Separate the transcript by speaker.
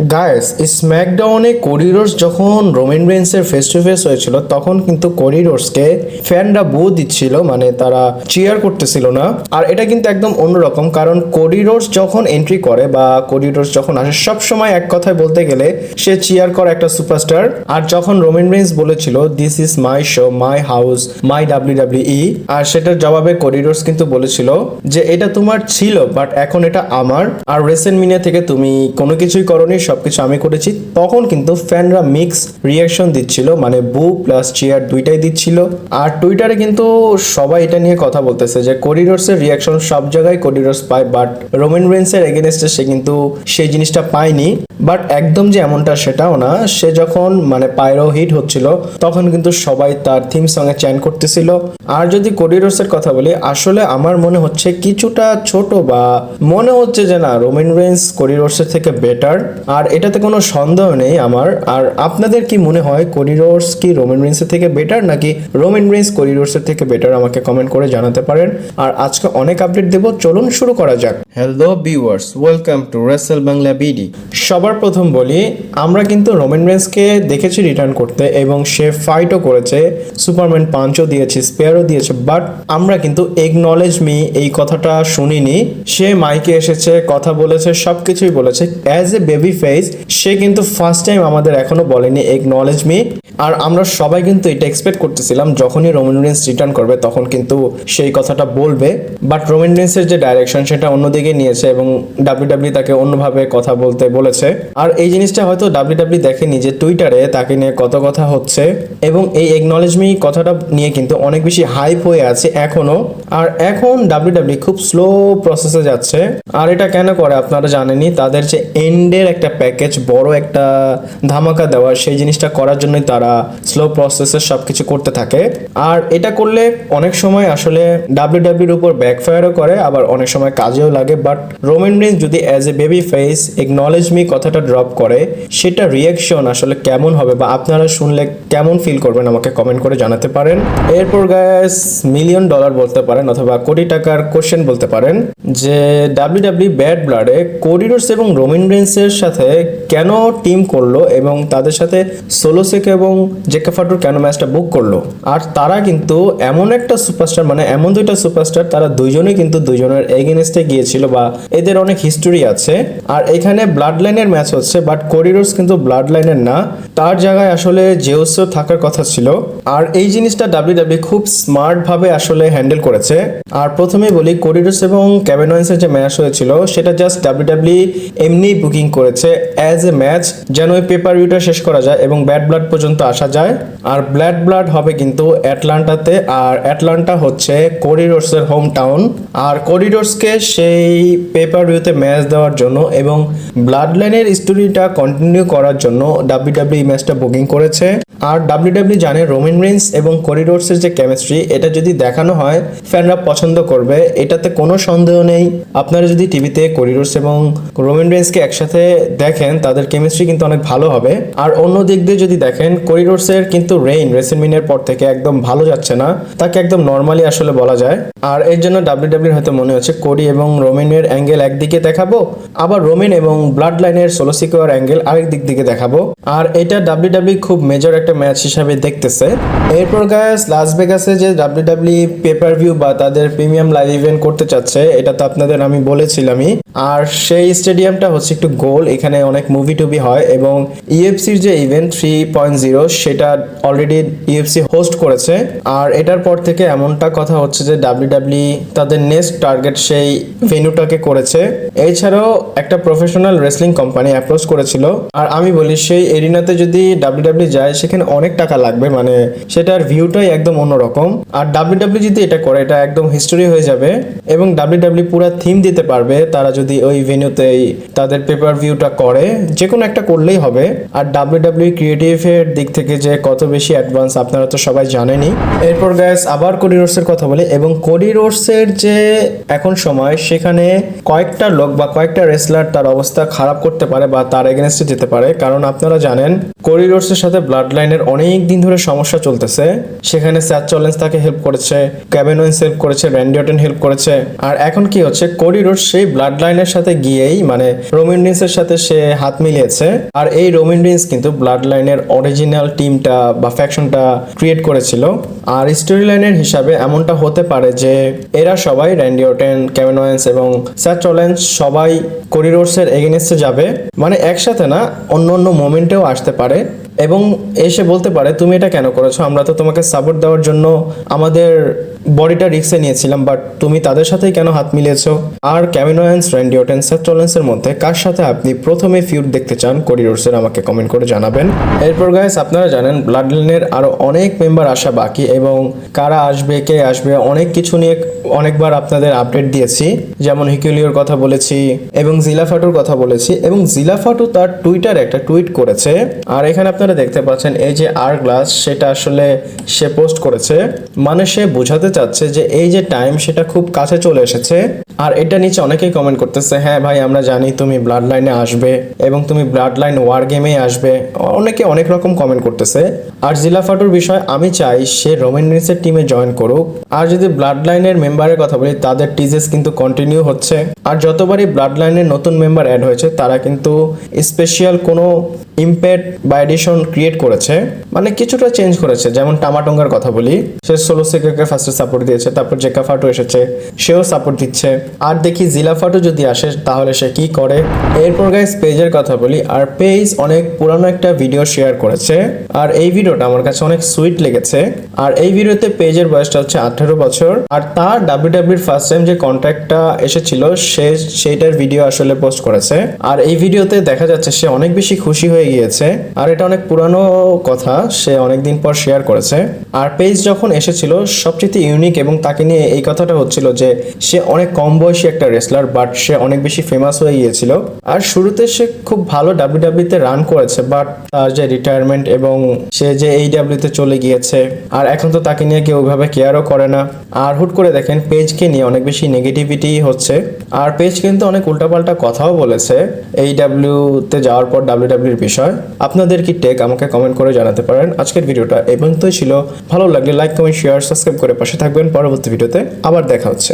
Speaker 1: Guys, স্ম্যাকডাউনে Cody Rhodes যখন Roman রেইন্সের face to face হয়েছিল তখন কিন্তু কোডি রোডসকে ফ্যানরা বু দিচ্ছিল, মানে তারা চিয়ার করতেছিল না। আর এটা কিন্তু একদম অন্যরকম, কারণ কোডি রোডস যখন এন্ট্রি করে বা কোডি রোডস যখন আসে সব সময় এক কথায় বলতে গেলে সে চিয়ার করে একটা সুপারস্টার। আর যখন রোমান রেইন্স বলেছিল this is my show, my house, my WWE, আর সেটার জবাবে কোডি রোডস কিন্তু বলেছিল যে এটা তোমার ছিল বাট এখন এটা আমার, আর রেসেলমেনিয়া থেকে তুমি কোনো কিছুই করোনি, সবকিছু আমি করেছি। তখন কিন্তু ফ্যানরা মিক্স রিয়াকশন দিচ্ছিল, মানে বু প্লাস চিয়ার দুইটাই দিচ্ছিল। আর টুইটারে কিন্তু সবাই এটা নিয়ে কথা বলতেছে যে কোডি রোডসের রিয়াকশন সব জায়গায় কোডি রোডস পায়, বাট রোমান রেইন্সের এগেনস্টে সে কিন্তু সেই জিনিসটা পায়নি। বাট একদম যে এমনটা সেটাও না, সে যখন মানে পায়রো হিট হচ্ছিল তখন কিন্তু সবাই তার থিম সঙ্গে চ্যান করতেছিল। আর যদি কোডি রোডসের কথা বলি, আসলে আমার মনে হচ্ছে কিছুটা ছোট, বা মনে হচ্ছে যে না রোমান রেইন্স কোডি রোডসের থেকে বেটার, আর এটাতে কোনো সন্দেহ নেই আমার। আর আপনাদের কি মনে হয় কোডি রোডস কি রোমান রেইন্সের থেকে বেটার, নাকি রোমান রেইন্স কোডি রোডসের থেকে বেটার? আমাকে কমেন্ট করে জানাতে পারেন। আর আজকে অনেক আপডেট দেব, চলুন শুরু করা যাক। Hello viewers, welcome to Rachel Bangla BD. সবার প্রথম বলি, আমরা কিন্তু রোমান রেইন্সকে দেখেছি রিটার্ন করতে এবং সে ফাইটও করেছে, সুপারম্যান পাঞ্চও দিয়েছে, স্পেয়ারও দিয়েছে, বাট আমরা কিন্তু একনলেজ মি এই কথাটা শুনিনি। সে মাইকে এসেছে, কথা বলেছে, সবকিছুই বলেছে অ্যাজ এ বেবি ফেস। সে কিন্তু ফার্স্ট টাইম আমাদের এখনো বলেনি একনলেজ মি। আর আমরা সবাই কিন্তু এটা এক্সপেক্ট করতেছিলাম যখনই রোমান রেইন্স রিটার্ন করবে তখন কিন্তু সেই কথাটা বলবে, বাট রোমান রেইন্সের যে ডাইরেকশন সেটা অন্যদিকে নিয়েছে এবং ডাব্লিউডাব্লিউ তাকে অন্যভাবে কথা বলতে বলেছে। আর এই জিনিসটা হয়তো ডাব্লিউডাব্লিউ দেখেনি যে টুইটারে তাকে নিয়ে কত কথা হচ্ছে, এবং এই একনলেজ মি কথাটা নিয়ে কিন্তু অনেক বেশি হাইপ হয়ে আছে এখনো। আর এখন ডাব্লিউডাব্লিউ খুব স্লো প্রসেসে যাচ্ছে। আর এটা কেন করে আপনারা জানেনই, তাদের যে এন্ডের একটা প্যাকেজ, বড় একটা ধামাকা দেওয়া, সেই জিনিসটা করার জন্যই তারা স্লো প্রসেসে সবকিছু করতে থাকে। আর এটা করলে অনেক সময় আসলে ডাব্লিউডাব্লিউর উপর ব্যাকফায়ারও করে, আবার অনেক সময় কাজেও লাগে। বাট রোমান রেইন্স যদি as a baby face acknowledge me কথাটা ড্রপ করে, সেটা রিয়াকশন আসলে কেমন হবে বা আপনারা শুনলে কেমন ফিল করবেন আমাকে কমেন্ট করে জানাতে পারেন। এরপর গাইস, $1,000,000 বলতে পারেন অথবা কোটি টাকার কোশ্চেন বলতে পারেন যে ডাব্লিউডাব্লিউ ব্যাড ব্লাডে কোডি রোডস এবং রোমান রেইন্সের সাথে কেন টিম করলো এবং তাদের সাথে সোলো সিক এবং জেকা ফাটুর কেন ম্যাচটা বুক করলো। আর তারা কিন্তু এমন একটা সুপারস্টার, মানে এমন দুইটা সুপারস্টার, তারা দুইজনেই কিন্তু দুইজনের এগেনস্টে গিয়েছিল বা এদের অনেক হিস্টোরি আছে। আর এখানে ব্লাড লাইনের ম্যাচ হচ্ছে, বাট কোডি রোডস কিন্তু ব্লাড লাইনের না, তার জায়গায় আসলে জেউসও থাকার কথা ছিল। আর এই জিনিসটা ডাব্লিউডাব্লিউ খুব স্মার্ট ভাবে আসলে হ্যান্ডেল করেছে। আর প্রথমে বলি, কোডি রোডস এবং কেভিন ওয়েন্সের যে ম্যাচ হয়েছিল সেটা জাস্ট ডাব্লিউডাব্লিউ এমনি বুকিং করেছে অ্যাজ এ ম্যাচ, যেন ওই পেপার ভিউটা শেষ করা যায় এবং ব্যাড ব্লাড পর্যন্ত আসা যায়। আর ব্লাড ব্লাড হবে কিন্তু অ্যাটলান্টাতে, আর অ্যাটলান্টা হচ্ছে কোডি রোডসের হোম টাউন। আর কোডি রোডসকে সেই পেপার ভিউতে ম্যাচ দেওয়ার জন্য এবং ব্লাড লাইনের স্টোরিটা কন্টিনিউ করার জন্য ডাব্লিউডাব্লিউ ম্যাচটা বুকিং করেছে। আর ডাব্লিউডাব্লিউ জানে রোমান রেইন্স এবং কোডি রোডসের যে কেমিস্ট্রি, এটা যদি দেখানো হয় ফ্যানরা পছন্দ করবে, এটাতে কোনো সন্দেহ নেই। আপনারা যদি টিভিতে কোডি রোডস এবং রোমান রেইন্সকে একসাথে দেখেন, তাদের কেমিস্ট্রি কিন্তু অনেক ভালো হবে। আর অন্য দিক দিয়ে যদি দেখেন, কোডি রোডসের কিন্তু রেসলমেনিয়ার পর থেকে একদম ভালো যাচ্ছে না, তাকে একদম নর্মালি আসলে বলা যায়। আর এর জন্য ডাব্লিউডাব্লিউর হয়তো মনে হচ্ছে কোডি এবং রোমানের অ্যাঙ্গেল একদিকে দেখাবো, আবার রোমান এবং ব্লাড লাইনের সোলো সিকোয়ার অ্যাঙ্গেল আরেক দিক দিকে দেখাবো। আর এটা ডাব্লিউডাব্লিউ খুব মেজর একটা ম্যাচ হিসাবে দেখতেছে। এরপর গাইস, লাস ভেগাসে যে ডাব্লিউডাব্লিউ পেপার ভিউ বা তাদের প্রিমিয়াম লাইভ ইভেন্ট করতে চাচ্ছে, এটা তো আপনাদের আমি বলেছিলামই। আর সেই স্টেডিয়ামটা হচ্ছে একটু গোল, এখানে অনেক মুভি টুভি হয় এবং ইউএফসির যে ইভেন্ট 3.0 সেটা অলরেডি ইউএফসি হোস্ট করেছে। আর এটার পর থেকে এমনটা কথা হচ্ছে যে ডাব্লিউডাব্লিউ তাদের নেক্সট টার্গেট সেই ভেন্যুটাকে করেছে। এছাড়াও একটা প্রফেশনাল রেসলিং কোম্পানি অ্যাপ্রোচ করেছিল। আর আমি বলি, সেই এরিনাতে যদি ডাব্লিউডাব্লিউ যায় সেখানে অনেক টাকা লাগবে, মানে সেটার ভিউটাই একদম অন্যরকম। আর ডাব্লিউডাব্লিউ যদি এটা করে, এটা একদম হিস্টোরি হয়ে যাবে এবং ডাব্লিউডাব্লিউ পুরো থিম দিতে পারবে তারা যদি ওই ভেন্যুতেই তাদের পেপার ভিউটা করে, যে কোনো একটা করলেই হবে। আর ডাব্লিউডাব্লিউ ক্রিয়েটিভের দিক থেকে যে কত বেশি অ্যাডভান্স আপনারা তো সবাই জানেনই। এরপর গাইস আবার কোডি রোডসের কথা বলি, এবং কোডি রোডসের যে এখন সময় সেখানে কয়েকটা লোক বা কয়েকটা রেসলার তার অবস্থা খারাপ করতে পারে বা তার এগেনস্টে যেতে পারে, কারণ আপনারা জানেন কোডি রোডসের সাথে ব্লাড লাইনের অনেক দিন ধরে সমস্যা চলতেছে। সেখানে স্যাথ রলিন্স তাকে হেল্প করেছে, কেভিন ওয়েন্স হেল্প করেছে, র্যান্ডি অর্টন হেল্প করেছে, আর এখন কি হচ্ছে, কোডি রোডস সেই ব্লাড লাইনের সাথে গিয়েই মানে রোমান রিন্সের সাথে সে হাত মিলিয়েছে। আর এই রোমান রিন্স কিন্তু ব্লাড লাইনের অরিজিনাল টিমটা বা ফ্যাকশনটা ক্রিয়েট করেছিল। আর স্টোরি লাইনের হিসাবে এমনটা হতে পারে যে এরা সবাই র্যান্ডি অর্টন, কেভিন ওয়েন্স এবং স্যাথ রলিন্স সবাই কোডি রোডসের এগেইনস্টে যাবে, মানে একসাথে না, অন্য অন্য মোমেন্টেও আসতে পারে এবং এসে বলতে পারে তুমি এটা কেন করেছো, আমরা তো তোমাকে সাপোর্ট দেওয়ার জন্য আমাদের বডিটা রিস্কে নিয়েছিলাম, বাট তুমি তাদের সাথেই কেন হাত মিলিয়েছো। আর কেভিন ওয়েন্স, র্যান্ডি অর্টন, স্যাথ রলিন্সের মধ্যে কার সাথে আপনি প্রথমে ফিউড দেখতে চান কোডি রোডসের, আমাকে কমেন্ট করে জানাবেন। এরপর গাইস আপনারা জানেন ব্লাড লাইনের আরো অনেক মেম্বার আসা বাকি, এবং কারা আসবে, কে আসবে, অনেক কিছু নিয়ে অনেকবার আপনাদের আপডেট দিয়েছি, যেমন হিকুলিওর কথা বলেছি এবং জিলা ফাটুর কথা বলেছি, এবং জিলা ফাটু তার টুইটারে একটা টুইট করেছে। আর এখানে আপনারা দেখতে পাচ্ছেন এই যে আর গ্লাস, সেটা আসলে সে পোস্ট করেছে, মানে সে বোঝাতে চাচ্ছে যে এই যে টাইম সেটা খুব কাছে চলে এসেছে। আর এটা নিচে অনেকেই কমেন্ট করতেছে, হ্যাঁ ভাই আমরা জানি তুমি ব্লাড লাইনে আসবে এবং তুমি ব্লাড লাইন ওয়ার গেমে আসবে, অনেকে অনেক রকম কমেন্ট করতেছে। আর জিলা ফাটুর বিষয় আমি চাই সে রোমান রিন্সের টিমে জয়েন করুক। আর যদি ব্লাড লাইনের মেম্বারের কথা বলি, তাদের টিজেস কিন্তু কন্টিনিউ হচ্ছে, আর যতবারই ব্লাড লাইনের নতুন মেম্বার অ্যাড হয়েছে তারা কিন্তু স্পেশাল কোনো ইম্প্যাক্ট বা এডিশন ক্রিয়েট করেছে, মানে কিছুটা চেঞ্জ করেছে। যেমন টামাটঙ্গার কথা বলি, সে সোলো সিকাকে ফার্স্টে সাপোর্ট দিয়েছে, তারপর জেকা ফাটু এসেছে, সেও সাপোর্ট দিচ্ছে। আর দেখি জিলা ফাটু যদি আসে তাহলে সে কি করে। এরপর গাইস পেজের কথা বলি, আর পেজ অনেক পুরানো একটা ভিডিও শেয়ার করেছে, আর এই ভিডিওটা আমার কাছে অনেক সুইট লেগেছে। আর এই ভিডিওতে পেজের বয়সটা হচ্ছে 18 বছর, আর তার ডাব্লিউডাব্লিউর ফার্স্ট টাইম যে কন্ট্রাক্টটা এসেছিল সেইটার ভিডিও আসলে পোস্ট করেছে। আর এই ভিডিওতে দেখা যাচ্ছে সে অনেক বেশি খুশি হয়ে গিয়েছে, আর এটা অনেক পুরানো কথা, সে অনেকদিন পর শেয়ার করেছে। আর পেজ যখন এসেছিল সবচেয়ে ইউনিক এবং তাকে নিয়ে এই কথাটা হচ্ছিল যে সে অনেক কম বয়সী একটা রেসলার, বাট সে অনেক বেশি ফেমাস হয়ে গিয়েছিল। আর শুরুতে সে খুব ভালো ডাব্লিউডাব্লিউতে রান করেছে, বাট তার যে রিটায়ারমেন্ট এবং সে যে এইডাব্লিউতে চলে গিয়েছে, আর এখন তো তাকে নিয়ে কেউ ওইভাবে কেয়ারও করে না। আর হুট করে দেখেন পেজকে নিয়ে অনেক বেশি নেগেটিভিটি হচ্ছে, আর পেজ কিন্তু অনেক উল্টাপাল্টা কথাও বলেছে এইডাব্লিউতে যাওয়ার পর ডাব্লিউডাব্লিউর বিষয়। আপনাদের কি টেক আমাকে কমেন্ট করে জানাতে পারেন। আজকের ভিডিওটা এই পর্যন্তই ছিল, ভালো লাগলে লাইক, কমেন্ট, শেয়ার, সাবস্ক্রাইব করে পাশে থাকবেন। পরবর্তী ভিডিওতে আবার দেখা হচ্ছে।